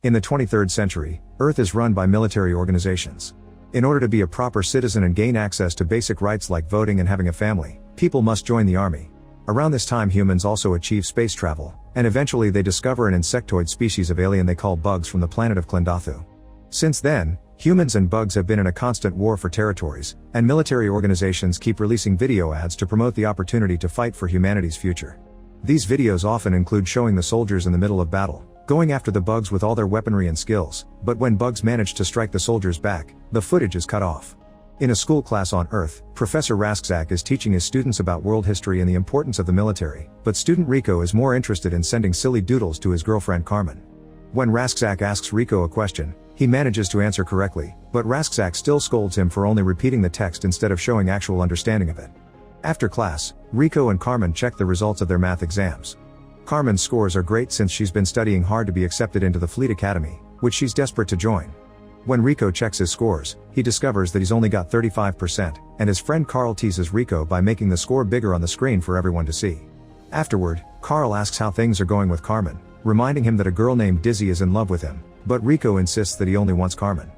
In the 23rd century, Earth is run by military organizations. In order to be a proper citizen and gain access to basic rights like voting and having a family, people must join the army. Around this time humans also achieve space travel, and eventually they discover an insectoid species of alien they call bugs from the planet of Klendathu. Since then, humans and bugs have been in a constant war for territories, and military organizations keep releasing video ads to promote the opportunity to fight for humanity's future. These videos often include showing the soldiers in the middle of battle, going after the bugs with all their weaponry and skills, but when bugs manage to strike the soldiers back, the footage is cut off. In a school class on Earth, Professor Raskzak is teaching his students about world history and the importance of the military, but student Rico is more interested in sending silly doodles to his girlfriend Carmen. When Raskzak asks Rico a question, he manages to answer correctly, but Raskzak still scolds him for only repeating the text instead of showing actual understanding of it. After class, Rico and Carmen check the results of their math exams. Carmen's scores are great since she's been studying hard to be accepted into the Fleet Academy, which she's desperate to join. When Rico checks his scores, he discovers that he's only got 35%, and his friend Carl teases Rico by making the score bigger on the screen for everyone to see. Afterward, Carl asks how things are going with Carmen, reminding him that a girl named Dizzy is in love with him, but Rico insists that he only wants Carmen.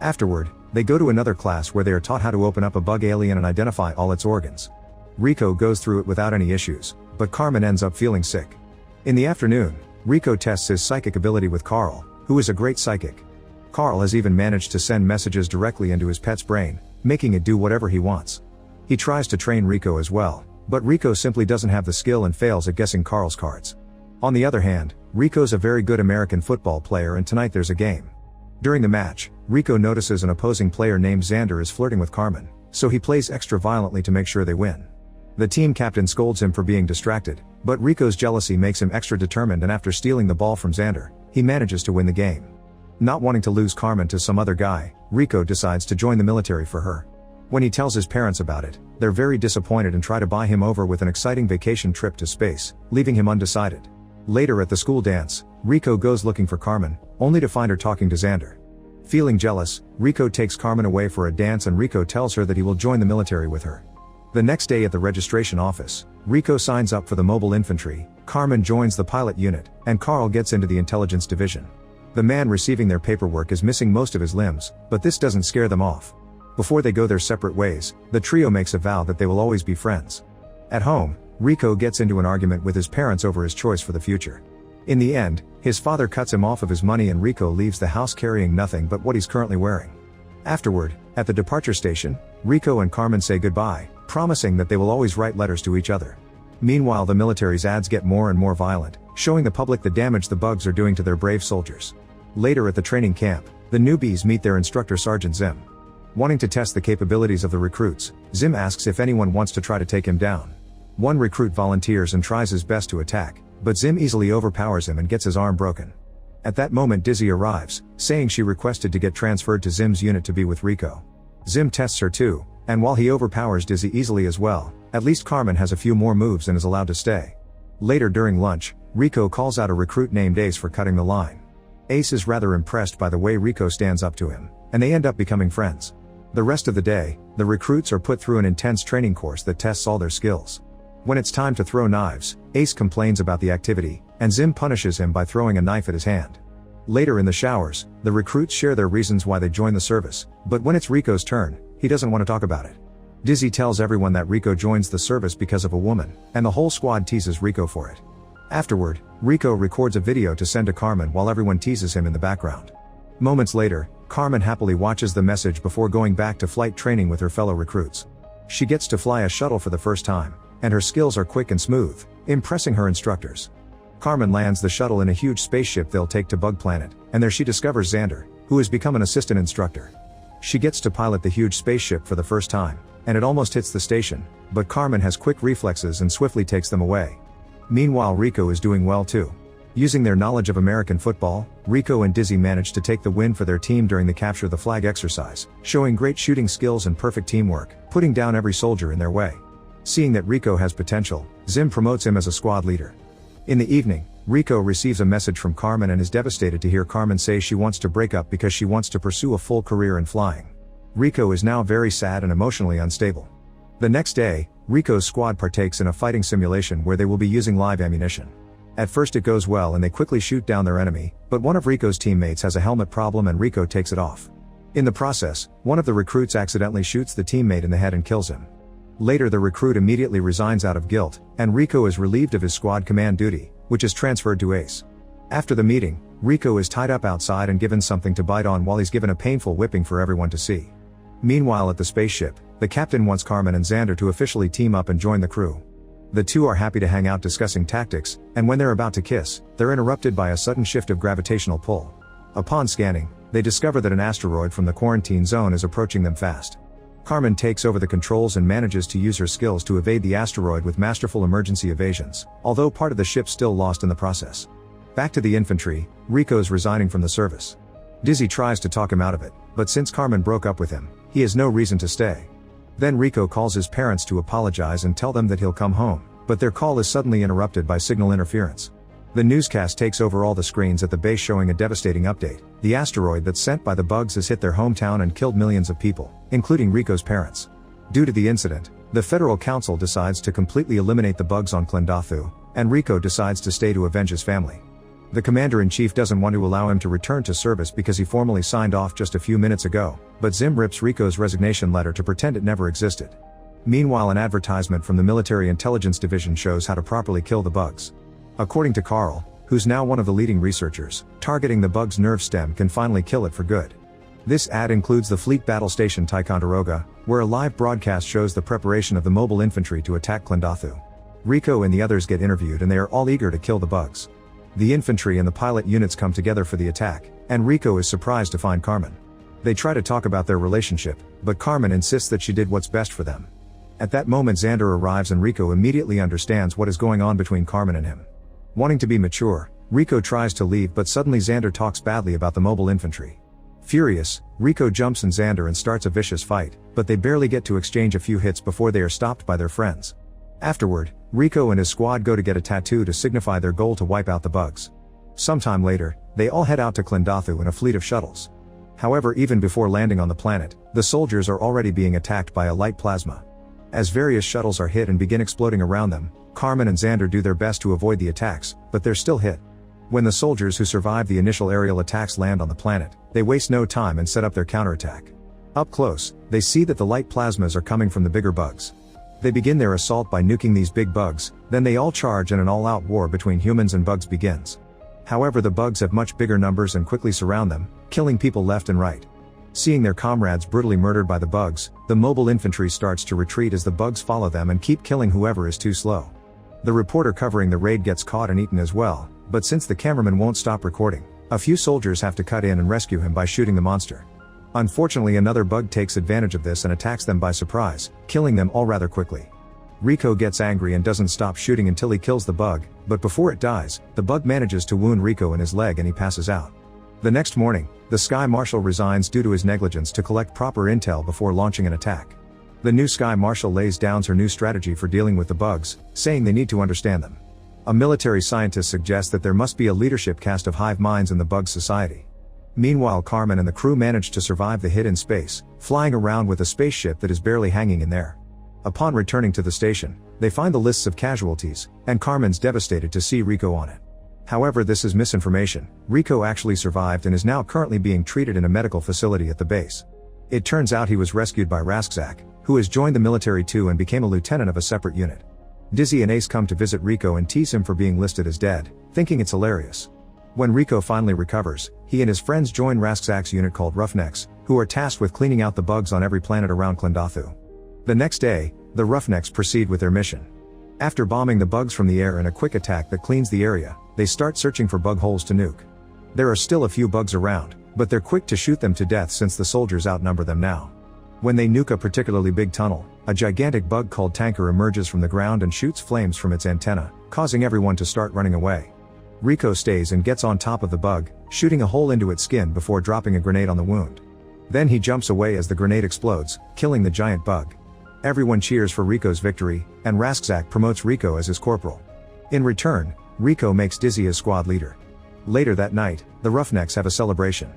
Afterward, they go to another class where they are taught how to open up a bug alien and identify all its organs. Rico goes through it without any issues, but Carmen ends up feeling sick. In the afternoon, Rico tests his psychic ability with Carl, who is a great psychic. Carl has even managed to send messages directly into his pet's brain, making it do whatever he wants. He tries to train Rico as well, but Rico simply doesn't have the skill and fails at guessing Carl's cards. On the other hand, Rico's a very good American football player and tonight there's a game. During the match, Rico notices an opposing player named Xander is flirting with Carmen, so he plays extra violently to make sure they win. The team captain scolds him for being distracted, but Rico's jealousy makes him extra determined and after stealing the ball from Xander, he manages to win the game. Not wanting to lose Carmen to some other guy, Rico decides to join the military for her. When he tells his parents about it, they're very disappointed and try to buy him over with an exciting vacation trip to space, leaving him undecided. Later at the school dance, Rico goes looking for Carmen, only to find her talking to Xander. Feeling jealous, Rico takes Carmen away for a dance and Rico tells her that he will join the military with her. The next day at the registration office, Rico signs up for the mobile infantry, Carmen joins the pilot unit, and Carl gets into the intelligence division. The man receiving their paperwork is missing most of his limbs, but this doesn't scare them off. Before they go their separate ways, the trio makes a vow that they will always be friends. At home, Rico gets into an argument with his parents over his choice for the future. In the end, his father cuts him off of his money and Rico leaves the house carrying nothing but what he's currently wearing. Afterward, at the departure station, Rico and Carmen say goodbye, promising that they will always write letters to each other. Meanwhile, the military's ads get more and more violent, showing the public the damage the bugs are doing to their brave soldiers. Later at the training camp, the newbies meet their instructor Sergeant Zim. Wanting to test the capabilities of the recruits, Zim asks if anyone wants to try to take him down. One recruit volunteers and tries his best to attack, but Zim easily overpowers him and gets his arm broken. At that moment Dizzy arrives, saying she requested to get transferred to Zim's unit to be with Rico. Zim tests her too, and while he overpowers Dizzy easily as well, at least Carmen has a few more moves and is allowed to stay. Later during lunch, Rico calls out a recruit named Ace for cutting the line. Ace is rather impressed by the way Rico stands up to him, and they end up becoming friends. The rest of the day, the recruits are put through an intense training course that tests all their skills. When it's time to throw knives, Ace complains about the activity, and Zim punishes him by throwing a knife at his hand. Later in the showers, the recruits share their reasons why they joined the service, but when it's Rico's turn, he doesn't want to talk about it. Dizzy tells everyone that Rico joins the service because of a woman, and the whole squad teases Rico for it. Afterward, Rico records a video to send to Carmen while everyone teases him in the background. Moments later, Carmen happily watches the message before going back to flight training with her fellow recruits. She gets to fly a shuttle for the first time, and her skills are quick and smooth, impressing her instructors. Carmen lands the shuttle in a huge spaceship they'll take to Bug Planet, and there she discovers Xander, who has become an assistant instructor. She gets to pilot the huge spaceship for the first time, and it almost hits the station, but Carmen has quick reflexes and swiftly takes them away. Meanwhile, Rico is doing well too. Using their knowledge of American football, Rico and Dizzy manage to take the win for their team during the capture the flag exercise, showing great shooting skills and perfect teamwork, putting down every soldier in their way. Seeing that Rico has potential, Zim promotes him as a squad leader. In the evening, Rico receives a message from Carmen and is devastated to hear Carmen say she wants to break up because she wants to pursue a full career in flying. Rico is now very sad and emotionally unstable. The next day, Rico's squad partakes in a fighting simulation where they will be using live ammunition. At first it goes well and they quickly shoot down their enemy, but one of Rico's teammates has a helmet problem and Rico takes it off. In the process, one of the recruits accidentally shoots the teammate in the head and kills him. Later the recruit immediately resigns out of guilt, and Rico is relieved of his squad command duty, which is transferred to Ace. After the meeting, Rico is tied up outside and given something to bite on while he's given a painful whipping for everyone to see. Meanwhile at the spaceship, the captain wants Carmen and Xander to officially team up and join the crew. The two are happy to hang out discussing tactics, and when they're about to kiss, they're interrupted by a sudden shift of gravitational pull. Upon scanning, they discover that an asteroid from the quarantine zone is approaching them fast. Carmen takes over the controls and manages to use her skills to evade the asteroid with masterful emergency evasions, although part of the ship's still lost in the process. Back to the infantry, Rico's resigning from the service. Dizzy tries to talk him out of it, but since Carmen broke up with him, he has no reason to stay. Then Rico calls his parents to apologize and tell them that he'll come home, but their call is suddenly interrupted by signal interference. The newscast takes over all the screens at the base showing a devastating update. The asteroid that's sent by the bugs has hit their hometown and killed millions of people, including Rico's parents. Due to the incident, the Federal Council decides to completely eliminate the bugs on Klendathu, and Rico decides to stay to avenge his family. The commander-in-chief doesn't want to allow him to return to service because he formally signed off just a few minutes ago, but Zim rips Rico's resignation letter to pretend it never existed. Meanwhile, an advertisement from the Military Intelligence Division shows how to properly kill the bugs. According to Carl, who's now one of the leading researchers, targeting the bug's nerve stem can finally kill it for good. This ad includes the fleet battle station Ticonderoga, where a live broadcast shows the preparation of the mobile infantry to attack Klendathu. Rico and the others get interviewed and they are all eager to kill the bugs. The infantry and the pilot units come together for the attack, and Rico is surprised to find Carmen. They try to talk about their relationship, but Carmen insists that she did what's best for them. At that moment Xander arrives and Rico immediately understands what is going on between Carmen and him. Wanting to be mature, Rico tries to leave but suddenly Xander talks badly about the mobile infantry. Furious, Rico jumps on Xander and starts a vicious fight, but they barely get to exchange a few hits before they are stopped by their friends. Afterward, Rico and his squad go to get a tattoo to signify their goal to wipe out the bugs. Sometime later, they all head out to Klendathu in a fleet of shuttles. However, even before landing on the planet, the soldiers are already being attacked by a light plasma. As various shuttles are hit and begin exploding around them, Carmen and Xander do their best to avoid the attacks, but they're still hit. When the soldiers who survived the initial aerial attacks land on the planet, they waste no time and set up their counterattack. Up close, they see that the light plasmas are coming from the bigger bugs. They begin their assault by nuking these big bugs, then they all charge and an all-out war between humans and bugs begins. However, the bugs have much bigger numbers and quickly surround them, killing people left and right. Seeing their comrades brutally murdered by the bugs, the mobile infantry starts to retreat as the bugs follow them and keep killing whoever is too slow. The reporter covering the raid gets caught and eaten as well, but since the cameraman won't stop recording, a few soldiers have to cut in and rescue him by shooting the monster. Unfortunately, another bug takes advantage of this and attacks them by surprise, killing them all rather quickly. Rico gets angry and doesn't stop shooting until he kills the bug, but before it dies, the bug manages to wound Rico in his leg and he passes out. The next morning, the Sky Marshal resigns due to his negligence to collect proper intel before launching an attack. The new Sky Marshal lays down her new strategy for dealing with the bugs, saying they need to understand them. A military scientist suggests that there must be a leadership caste of hive minds in the bug society. Meanwhile, Carmen and the crew manage to survive the hit in space, flying around with a spaceship that is barely hanging in there. Upon returning to the station, they find the lists of casualties, and Carmen's devastated to see Rico on it. However, this is misinformation. Rico actually survived and is now currently being treated in a medical facility at the base. It turns out he was rescued by Raskzak, who has joined the military too and became a lieutenant of a separate unit. Dizzy and Ace come to visit Rico and tease him for being listed as dead, thinking it's hilarious. When Rico finally recovers, he and his friends join Raskzak's unit called Roughnecks, who are tasked with cleaning out the bugs on every planet around Klendathu. The next day, the Roughnecks proceed with their mission. After bombing the bugs from the air in a quick attack that cleans the area, they start searching for bug holes to nuke. There are still a few bugs around, but they're quick to shoot them to death since the soldiers outnumber them now. When they nuke a particularly big tunnel, a gigantic bug called Tanker emerges from the ground and shoots flames from its antenna, causing everyone to start running away. Rico stays and gets on top of the bug, shooting a hole into its skin before dropping a grenade on the wound. Then he jumps away as the grenade explodes, killing the giant bug. Everyone cheers for Rico's victory, and Raskzak promotes Rico as his corporal. In return, Rico makes Dizzy his squad leader. Later that night, the Roughnecks have a celebration.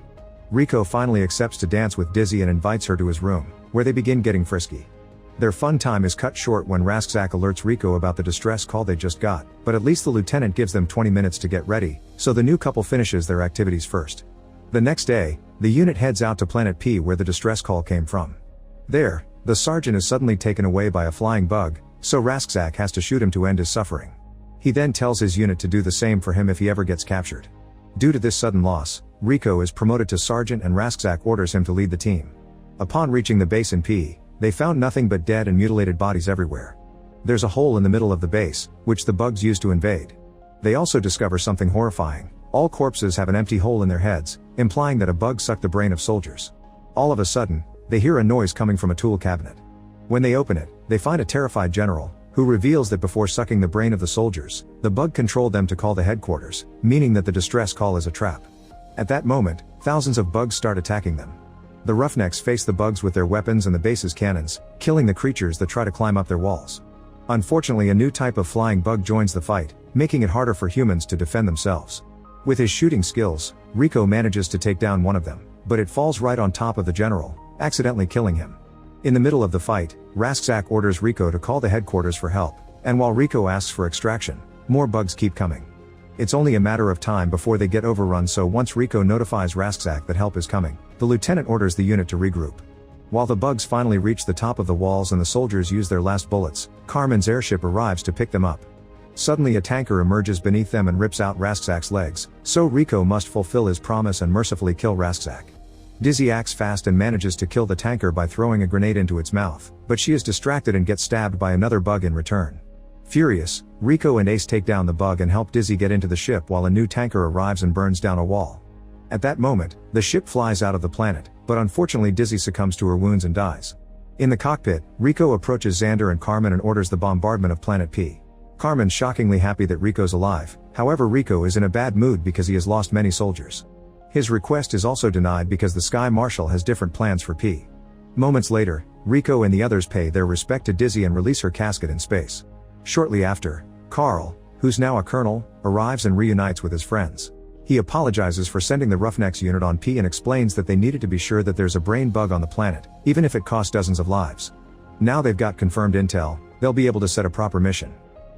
Rico finally accepts to dance with Dizzy and invites her to his room, where they begin getting frisky. Their fun time is cut short when Raskzak alerts Rico about the distress call they just got, but at least the lieutenant gives them 20 minutes to get ready, so the new couple finishes their activities first. The next day, the unit heads out to Planet P where the distress call came from. There, the sergeant is suddenly taken away by a flying bug, so Raskzak has to shoot him to end his suffering. He then tells his unit to do the same for him if he ever gets captured. Due to this sudden loss, Rico is promoted to sergeant and Raskzak orders him to lead the team. Upon reaching the base in P, they found nothing but dead and mutilated bodies everywhere. There's a hole in the middle of the base, which the bugs use to invade. They also discover something horrifying. All corpses have an empty hole in their heads, implying that a bug sucked the brain of soldiers. All of a sudden, they hear a noise coming from a tool cabinet. When they open it, they find a terrified general, who reveals that before sucking the brain of the soldiers, the bug controlled them to call the headquarters, meaning that the distress call is a trap. At that moment, thousands of bugs start attacking them. The Roughnecks face the bugs with their weapons and the base's cannons, killing the creatures that try to climb up their walls. Unfortunately, a new type of flying bug joins the fight, making it harder for humans to defend themselves. With his shooting skills, Rico manages to take down one of them, but it falls right on top of the general, accidentally killing him. In the middle of the fight, Raskzak orders Rico to call the headquarters for help, and while Rico asks for extraction, more bugs keep coming. It's only a matter of time before they get overrun, so once Rico notifies Raskzak that help is coming, the lieutenant orders the unit to regroup. While the bugs finally reach the top of the walls and the soldiers use their last bullets, Carmen's airship arrives to pick them up. Suddenly a tanker emerges beneath them and rips out Raskzak's legs, so Rico must fulfill his promise and mercifully kill Raskzak. Dizzy acts fast and manages to kill the tanker by throwing a grenade into its mouth, but she is distracted and gets stabbed by another bug in return. Furious, Rico and Ace take down the bug and help Dizzy get into the ship while a new tanker arrives and burns down a wall. At that moment, the ship flies out of the planet, but unfortunately Dizzy succumbs to her wounds and dies. In the cockpit, Rico approaches Xander and Carmen and orders the bombardment of Planet P. Carmen's shockingly happy that Rico's alive, however Rico is in a bad mood because he has lost many soldiers. His request is also denied because the Sky Marshal has different plans for P. Moments later, Rico and the others pay their respect to Dizzy and release her casket in space. Shortly after, Carl, who's now a colonel, arrives and reunites with his friends. He apologizes for sending the Roughnecks unit on P and explains that they needed to be sure that there's a brain bug on the planet, even if it cost dozens of lives. Now they've got confirmed intel, they'll be able to set a proper mission.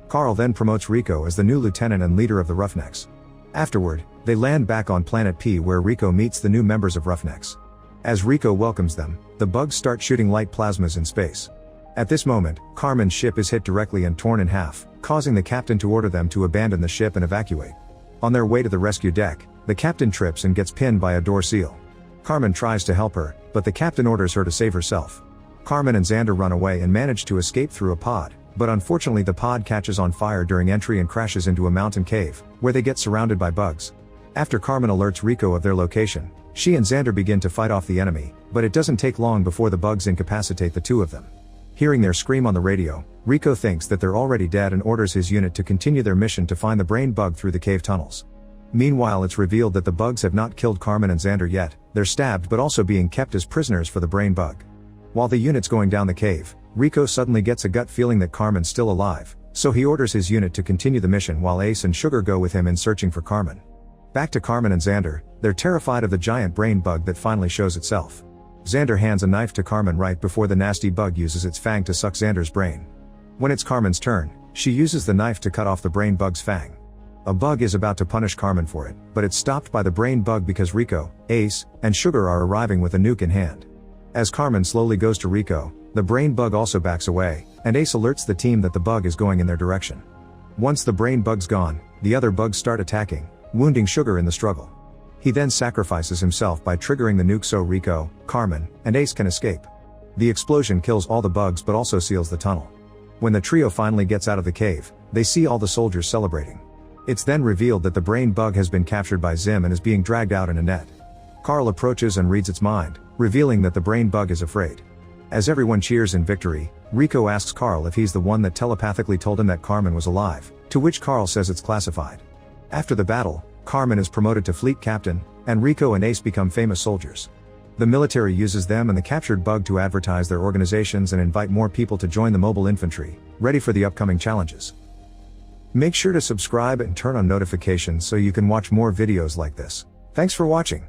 Carl then promotes Rico as the new lieutenant and leader of the Roughnecks. Afterward, they land back on Planet P where Rico meets the new members of Roughnecks. As Rico welcomes them, the bugs start shooting light plasmas in space. At this moment, Carmen's ship is hit directly and torn in half, causing the captain to order them to abandon the ship and evacuate. On their way to the rescue deck, the captain trips and gets pinned by a door seal. Carmen tries to help her, but the captain orders her to save herself. Carmen and Xander run away and manage to escape through a pod, but unfortunately the pod catches on fire during entry and crashes into a mountain cave, where they get surrounded by bugs. After Carmen alerts Rico of their location, she and Xander begin to fight off the enemy, but it doesn't take long before the bugs incapacitate the two of them. Hearing their scream on the radio, Rico thinks that they're already dead and orders his unit to continue their mission to find the brain bug through the cave tunnels. Meanwhile, it's revealed that the bugs have not killed Carmen and Xander yet, they're stabbed but also being kept as prisoners for the brain bug. While the unit's going down the cave, Rico suddenly gets a gut feeling that Carmen's still alive, so he orders his unit to continue the mission while Ace and Sugar go with him in searching for Carmen. Back to Carmen and Xander, they're terrified of the giant brain bug that finally shows itself. Xander hands a knife to Carmen right before the nasty bug uses its fang to suck Xander's brain. When it's Carmen's turn, she uses the knife to cut off the brain bug's fang. A bug is about to punish Carmen for it, but it's stopped by the brain bug because Rico, Ace, and Sugar are arriving with a nuke in hand. As Carmen slowly goes to Rico, the brain bug also backs away, and Ace alerts the team that the bug is going in their direction. Once the brain bug's gone, the other bugs start attacking, wounding Sugar in the struggle. He then sacrifices himself by triggering the nuke so Rico, Carmen, and Ace can escape. The explosion kills all the bugs but also seals the tunnel. When the trio finally gets out of the cave, they see all the soldiers celebrating. It's then revealed that the brain bug has been captured by Zim and is being dragged out in a net. Carl approaches and reads its mind, revealing that the brain bug is afraid. As everyone cheers in victory, Rico asks Carl if he's the one that telepathically told him that Carmen was alive, to which Carl says it's classified. After the battle, Carmen is promoted to fleet captain, and Rico and Ace become famous soldiers. The military uses them and the captured bug to advertise their organizations and invite more people to join the mobile infantry, ready for the upcoming challenges. Make sure to subscribe and turn on notifications so you can watch more videos like this. Thanks for watching.